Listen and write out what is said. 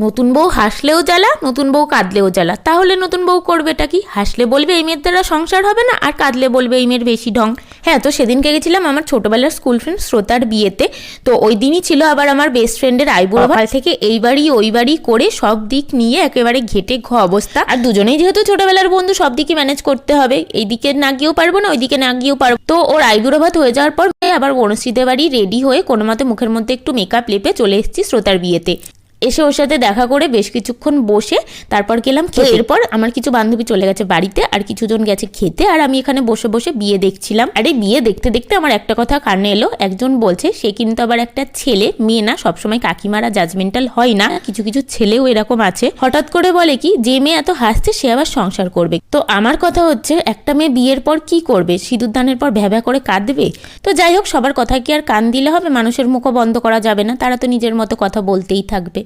নতুন বউ হাসলেও জ্বালা, নতুন বউ কাঁদলেও জ্বালা। তাহলে নতুন বউ করবেটা কি? হাসলে বলবে এই মেয়ের দ্বারা সংসার হবে না, আর কাঁদলে বলবে এই মেয়ের বেশি ঢং। হ্যাঁ, তো সেদিনকে গেছিলাম আমার ছোটবেলার স্কুল ফ্রেন্ড শ্রোতার বিয়েতে। তো ওই দিনই ছিল আবার আমার বেস্ট ফ্রেন্ডের আইবুড়ো ভাত থেকে এই বাড়ি ওই বাড়ি করে সব দিক নিয়ে একেবারে ঘেটে ঘ অবস্থা। আর দুজনেই যেহেতু ছোটবেলার বন্ধু, সব দিকই ম্যানেজ করতে হবে, এইদিকে না গিয়েও পারবো না ওইদিকে না গিয়েও পারবো। তো ওর আইবুড়ো ভাত হয়ে যাওয়ার পর আবার বনশ্রীদের বাড়ি রেডি হয়ে কোনো মতে মুখের মধ্যে একটু মেকআপ লেপে চলে এসেছি শ্রোতার বিয়েতে। এসে ওর সাথে দেখা করে বেশ কিছুক্ষণ বসে তারপর গেলাম খেতে। এরপর আমার কিছু বান্ধবী চলে গেছে বাড়িতে, আর কিছুজন গেছে খেতে, আর আমি এখানে বসে বসে বিয়ে দেখছিলাম। আর এই বিয়ে দেখতে দেখতে আমার একটা কথা কানে এলো। একজন বলছে সে কিন্তু আবার একটা ছেলে, মেয়ে না, সবসময় কাকিমারা জাজমেন্টাল হয় না, কিছু কিছু ছেলেও এরকম আছে। হঠাৎ করে বলে কি যে মেয়ে এত হাসছে সে আবার সংসার করবে। তো আমার কথা হচ্ছে একটা মেয়ে বিয়ের পর কি করবে? সিঁদুর দানের পর ভ্যাভ্যা করে কাঁদবে? তো যাই হোক, সবার কথা কি আর কান দিলে হবে? মানুষের মুখও বন্ধ করা যাবে না, তারা তো নিজের মতো কথা বলতেই থাকবে।